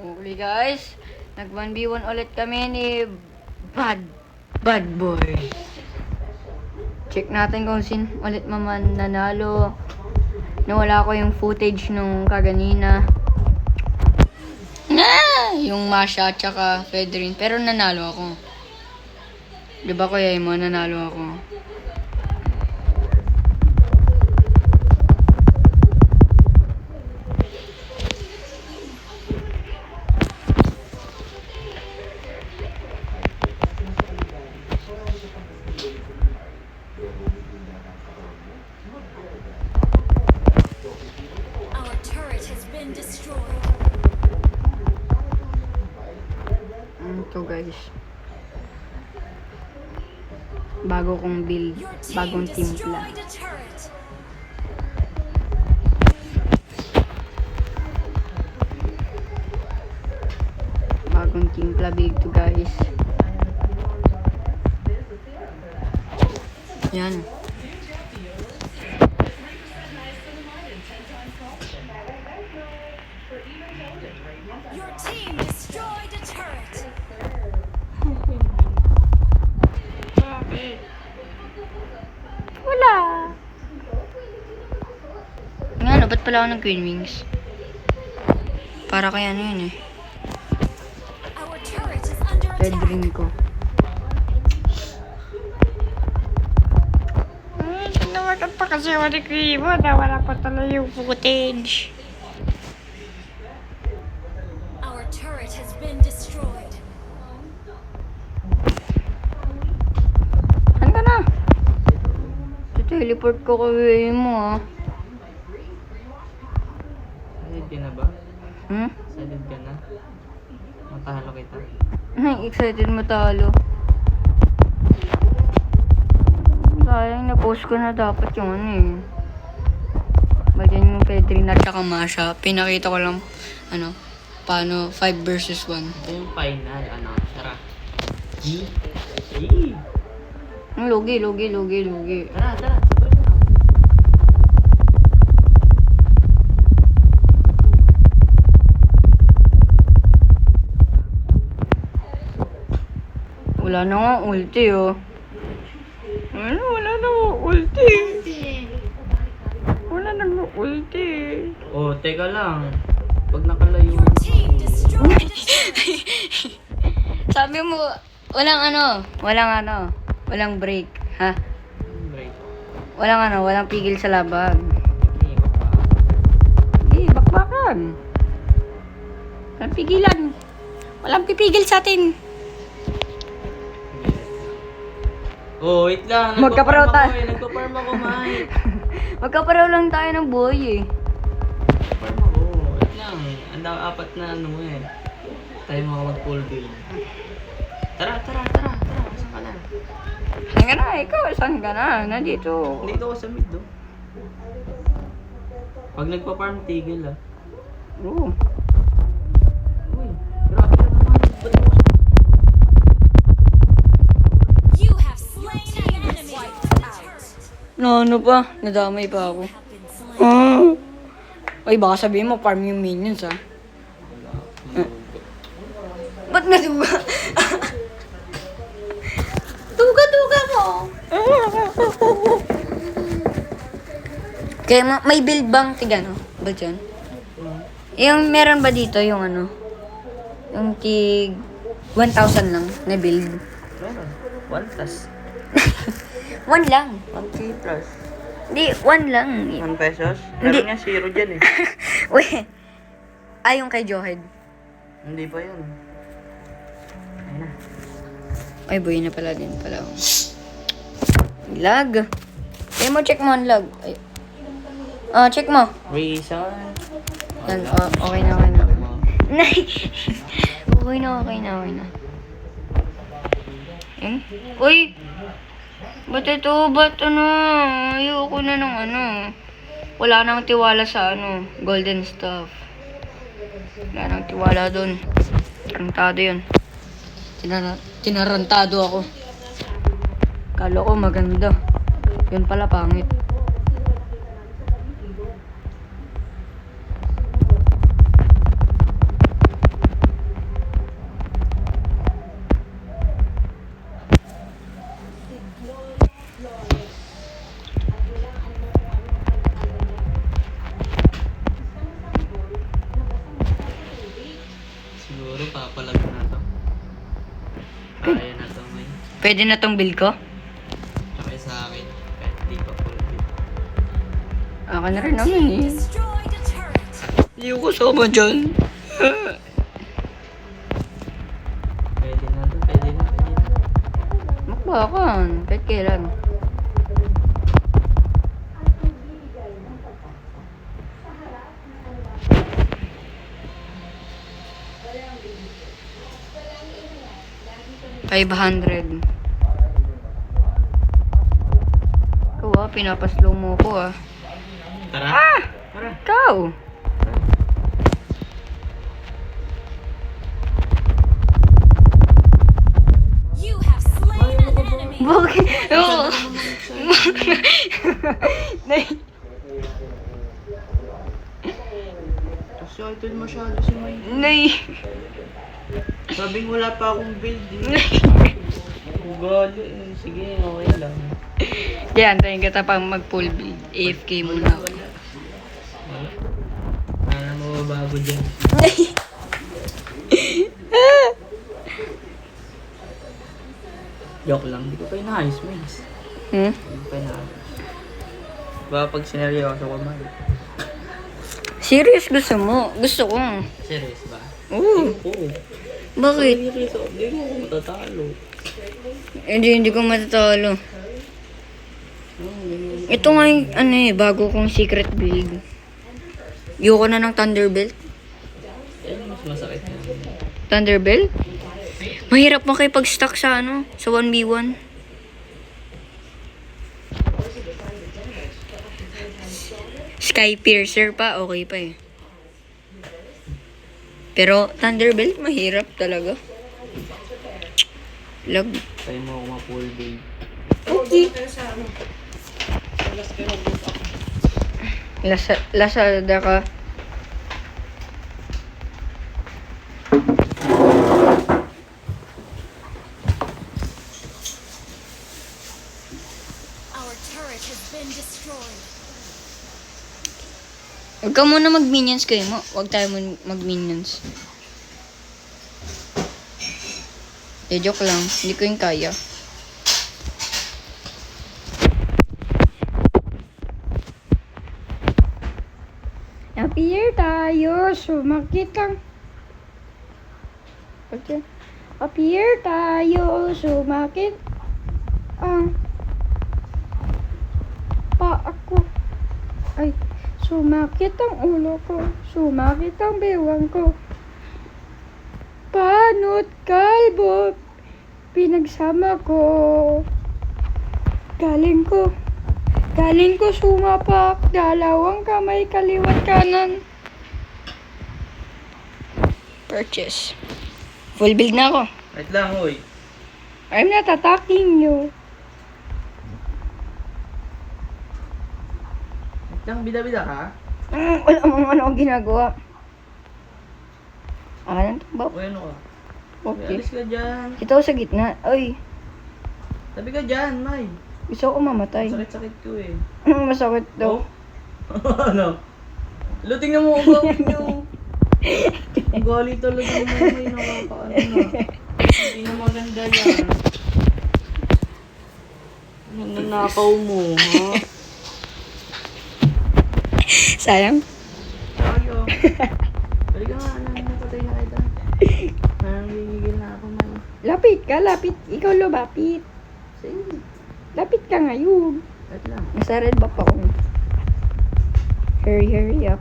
Okay guys, nag 1v1 ulit kami ni Bad Boy. Check natin kung sin ulit maman nanalo. Nawala ko yung footage nung kaganina. Yung Masha at saka Fedrin. Pero nanalo ako. Diba kuya mo, nanalo ako. Ito guys, bago kong build, bagong timpla. Bagong timpla build to guys. Yan. Your team destroyed a turret. Wala. Nga, ba't pala ako ng Queen Wings? Para kaya ano yun eh. Our turret is under Red attack. ring ko. Tinawagan pa kasi ako ni Kribo na wala pa talaga yung footage. Our turret has been destroyed. Saan ka na? Teleport ko kawin mo ah. Excited ka na ba? Hmm? Excited ka na? Matalo kita. Ay, excited matalo. Sayang, na-post ko na dapat yung ano eh. Bagyan yung Pedrin at saka Masha. Pinakita ko lang, ano, paano 5 versus 1. Ito yung final, ano, tara. G. Lugi. Tara, tara. Wala na nga ulti oh. Wala na ulti. Wala na ulti. Oh, teka lang. Pag nakalayo. Your team destroyed a turret. Sabi mo, walang break, ha? Break. Walang pigil sa labag. Hindi, baka. Bakbakan. Walang pigilan. Walang pipigil sa atin. Oh, wait lang. Magkapareho tayo. Nagpa-farm ako, Mike. Magkapareho lang tayo ng buhay eh. Farm ako. Wait lang. Apat na ano eh. Tayo mga mag-full build. Tara. Saan ka na? Saan ka na? Ikaw, saan ka na? Nandito. Dito ako sa mid, do. Pag nagpa-farm, tigil ah. Oo. Uy, grabe na naman. Ba't mo You have slain an enemy. Wiped out. Ano pa? Nadamay pa ako. Have been slain. Ay, baka sabihin mo, farm yung minions ah. Ba't naduga? Duga mo. Kaya may build bang tigano? Ba dyan? Yung meron ba dito yung ano? Yung tig 1,000 lang na build. meron? 1 plus. 1 lang. 1K plus. Hindi, 1 lang. 1 pesos? Hindi. Meron nga 0 dyan eh. Wait. Ay, yung kay Johed. Hindi pa yun. Ayun na. Ay, buhay na pala din pala. Lag. Kaya mo, check mo ang lag. Ay. Check mo. Reason. Yan, okay na. Nay! okay na. Uy! Ba't ito? Ayoko na ng ano. Wala nang tiwala sa ano, golden stuff. Wala nang tiwala dun. Tarantado yun. Tinarantado ako. Kala ko maganda. Yun pala pangit. Pwede na tong build ko? Okay sa akin. Kahit di pa full build. Ako na rin naman eh. Destroyed a turret. Hindi ko kasama dyan. Pwede na to, pwede na, pwede na. Makbakan. Kahit kailan. $500. Ikaw pinapaslow mo ko ah. Tara. Ah! Tara. Ikaw! You have slain an enemy. Bakit? Oo. Nay. Kasi idol masyado si May. Nay. Sabing wala pa akong build eh. Ugali eh. Sige, okay lang. Di, antayin kita pang mag-full build. AFK muna ako. Wala. Para mababago dyan. Joke lang, hindi ko pa inaayos, Mace. Hmm? Hindi ko pa inaayos. Baka pag sineryoso ko man. Serious gusto mo? Gusto ko. Serious ba? Oo. Oo. Bakit? Seryoso, hindi mo ako matatalo. Hindi ko matatalo. Ito nga yung, ano eh, bago kong secret build. Ayoko na ng Thunderbelt. Yan mas masakit na. Thunderbelt? Mahirap makipag-stack sa ano, sa 1v1. Sky Piercer pa, okay pa eh. Pero Thunderbelt, mahirap talaga. Lag. Tayo mo ako ma-full build. Okay. Lazada ka. Our turret has been destroyed. Huwag ka muna mag-minions kayo mo. Huwag tayo mag-minions. Joke lang. Hindi ko yung kaya. Appear tayo. Sumakit ang... Okay. Appear tayo. Sumakit ang... pa ako. Ay. Sumakit ang ulo ko. Sumakit ang bewang ko. Panot kalbo. Pinagsama ko. Galing ko sumapak. Dalawang kamay kaliwat kanan. Purchase. Full build na ako. Wait lang, hoy. I'm not attacking you. Wait lang, bida-bida ka? Wala mong ano ang ginagawa. Ano to ba? O ano ka? Okay. Alis ka dyan. Ito sa gitna. Ay, Tabi ka dyan, May. gusto ko mamatay. Sakit-sakit ko eh. Masakit daw. Ano? Lo, tingnan mo ugaw niyo. Ugali talaga mo, May. Nakakaano na. Hindi na maganda yan. Nanakaw mo, ha? Sayang. Tayo. Balik ka nga, napatay na kita. Nanggigigil na ako, May. Lapit ka, lapit. Ikaw lumapit. Sige. Lapit ka ngayon. Wait lang. Nasa red back ako. Hurry up.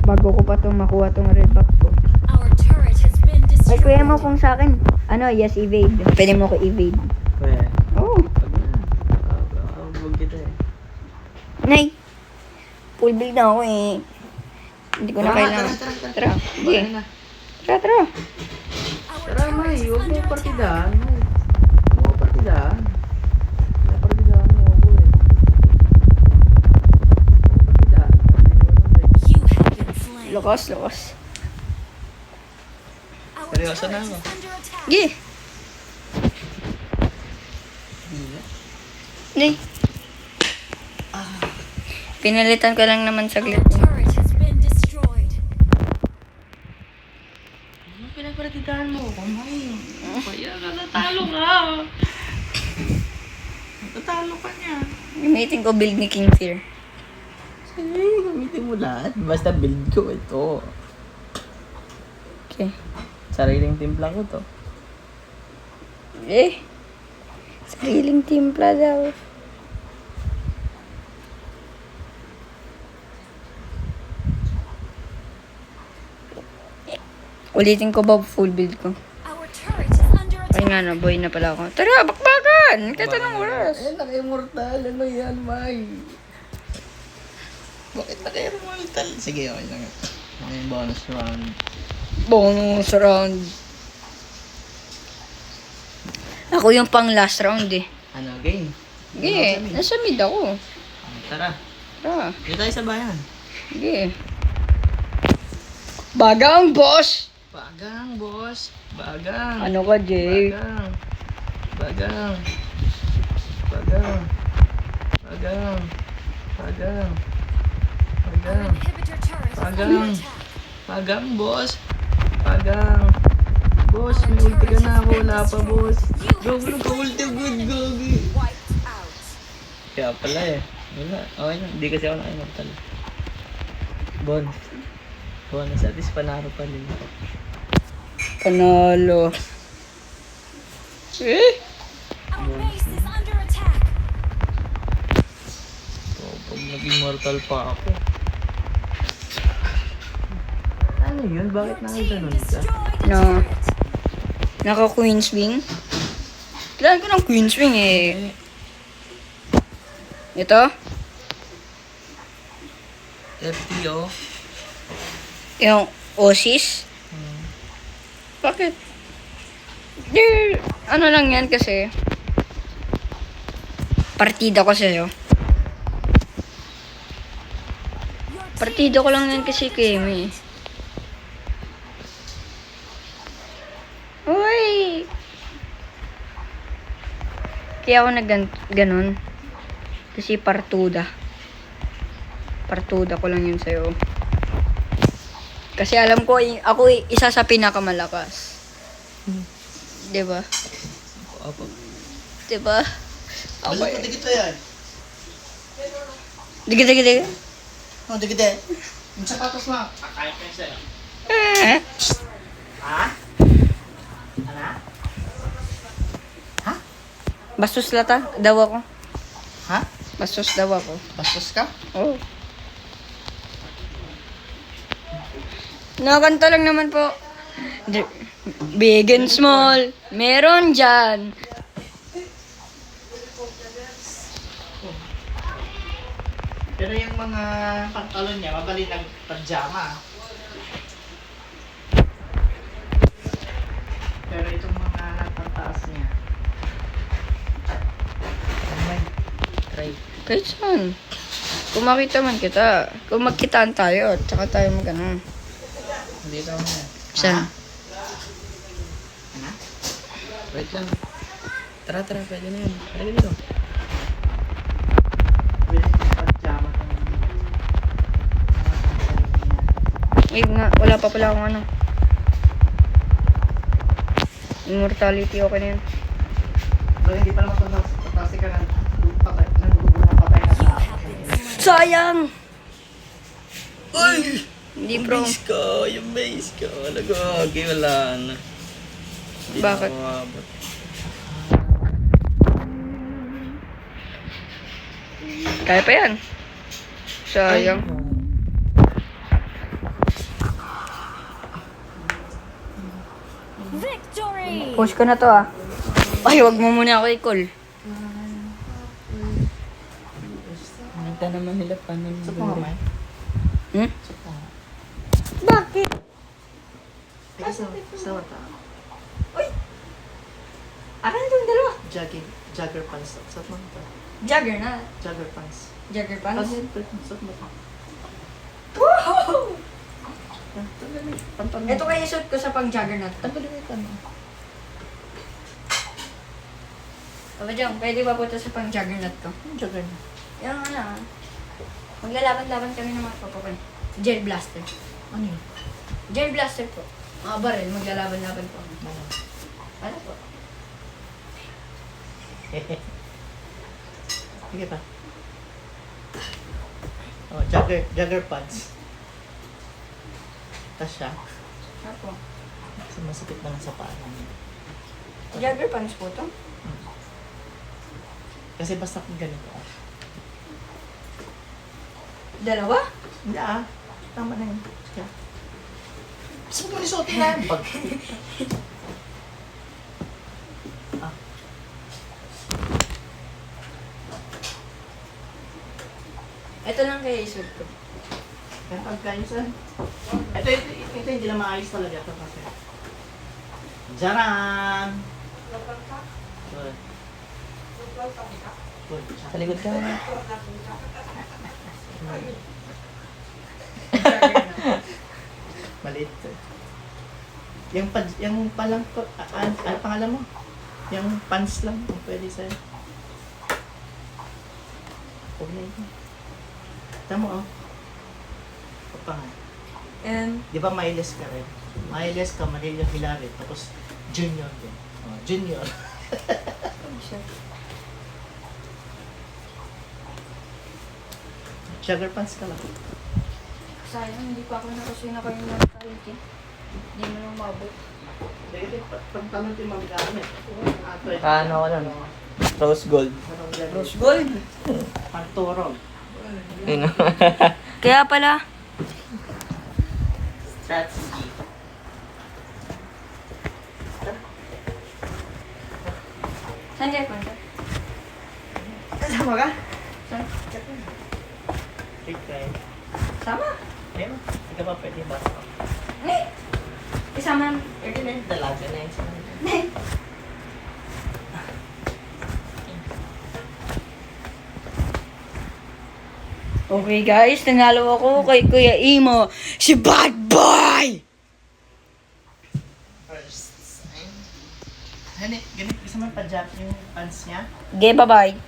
Bago ko pa itong makuha itong red back ko. Our turret has been Ay, destroyed. kuya mo kung sa akin. Ano, yes, evade. Pwede mo ko evade. Pwede. Oh, Pag na. Huwag kita eh. nay. Full build na ako eh. Hindi ko na kailangan. Tara. Sige. Baka na. Tara. Our Tara, May. turret is Huwag mo under attack. partidahan. Huwag mo partidahan. May partidahan mo ako eh. Partidahan. You have been slain. Lakas. Our Seryoso na turret ako. is under attack. Sige. Nay. Pinalitan ko lang naman saglit. Our turret has been destroyed. Ano pinaparatidahan mo? Kamay. Kaya ka natalo ka. panalo ka niya. Gamitin ko build ni King Fear. Sige, gamitin mo lahat. Basta build ko ito. Okay. Sariling timpla ko to. Sariling timpla daw. Ulitin ko ba full build ko? Our turret is under Ay attack. nga na, boy na pala ako. Tara, bakbakan! Nagtatanong oras. Eh, naka-immortal. Ano yan, May? Bakit naka-immortal? Sige, okay lang. Okay, bonus round. Bonus round. Ako yung pang last round eh. Ano, game? Sige, nasa mid ako. Tara. Tara, Dito tayo sa bayan. sige. Bagang boss! Bagang, boss. Bagang. Ano ka, Jay? Bagang. Bagang. Bagang. Bagang. Bagang. Our Bagang. inhibitor turret is under Pagang. attack. Pagang, boss. Pagang. Boss, may ulti ka na ako. Wala pa, boss. Go, go, go, ulti. Good, go, go. Wiped out. Kaya pala eh. Wala. Okay lang. Hindi kasi ako naka-immortal. Bon. Bonus. At least panaro pa rin ako. Panalo. Our base is under attack. So, pag nag-immortal pa ako. Ano yun? Bakit Your team nakaganon ka? destroyed a No. turret. Naka Queen's Wing. Kailangan ko ng Queen's Wing eh. Ito? FTO. Yung Osis. Bakit? Di, ano lang yan kasi. Partida ko sa'yo. Your team Partida ko lang yan kasi Kemi. Uy! Kaya ako ganun. Kasi partuda. Partuda ko lang yun sa'yo. Kasi alam ko, ako isa sa pinakamalakas. Diba? Opo. Diba? Ako Wala pa dikit yan. Digi. Oh, dikit eh. Yung sapatos mo. Kakain ko yun sa'yo. Ha? Ano? Ha? Bastos lata, daw ako. Ha? Bastos daw ako. Bastos ka? Oh. Nakakanta lang naman po. Big and small, meron dyan. Pero yung mga pantalon niya, mabali ng pajama. Pero itong mga pantaas niya. Try. Kahit saan. Kung makita man kita, kung magkitaan tayo, tsaka tayo mag-ano. Dito mo yan. Saan? Ano? Wait lang. Tara, pwede na yan. Pwede dito. Pwede yung pajama tong Wait nga, wala pa pala akong ano. Immortality, okay na yun. Pero hindi pa naman patasi ka ng patay na tao. Sayang! Ay! Hindi Yung pro. base ka, yung base ka. Nag-agi, wala na. Hindi Bakit? na mawabot. Kaya pa yan. Sayang. victory. Push ko na to ah. Ay, wag mo muna ako i-call. Nagta naman nila paano nila. Sa pamamay? Hmm? Bakit? Sa mata. Akin itong dalawa. Jagger pants. Sa mata. Jagger na. Jagger pants. Jagger pants. Sa mata. Woohoo! Pantalon. Ito kaya suit ko sa pang-juggernaut. Tanggalin mo yung tanong. Papa Jong, pwede ba po ito sa pang-juggernaut ko? Jagger. Yung ano ah. Maglalaban-laban kami ng mga papakan. Gel blaster. Ano yun? Gel blaster po. Mga baril, maglalaban-laban po. Ano po? Sige pa. Oh, jogger pants. Tas siya. Ako. Kasi masakit naman sa paa namin. Jogger pants po to? Kasi basta kung ganito. Dalawa? Hindi ah. Tama na yun. Sige. Gusto mo isuotin na yan. Pag... ah. Ito lang kaya isuot ko. Kaya pagkayusan. Ito hindi na maayos talaga. Ito kasi. Jaran! Good. Good. Sa likod ka. Maliit. Yung palang, ano pangalan mo? Yung pants lang, kung pwede sa'yo. Huwag na ito. Tama oh. Pa nga. And, Di ba Miles ka rin? Miles ka, Maria Hilary, tapos Junior din. Oh, Junior. Sugar pants ka lang. sayang, hindi pa ako nakasuyo na kayo ng talent eh. Hindi mo lang mabot. Pagtanong din magagamit. Ano ko nun? Rose gold. Rose gold. Panturog. Kaya pala, Strategy. saan kayo punta? Kasama ka? Saan? Take time. Sama? Ayun. Hindi ka pa pwede ba? Eh! Isama namin. Pwede na yung dalaga na yun. Okay guys, nanalo ako kay Kuya Imo, si Bad Boy! First. Ayun. Ganit, gusto mo pa-jack yung pants niya? Okay, bye-bye.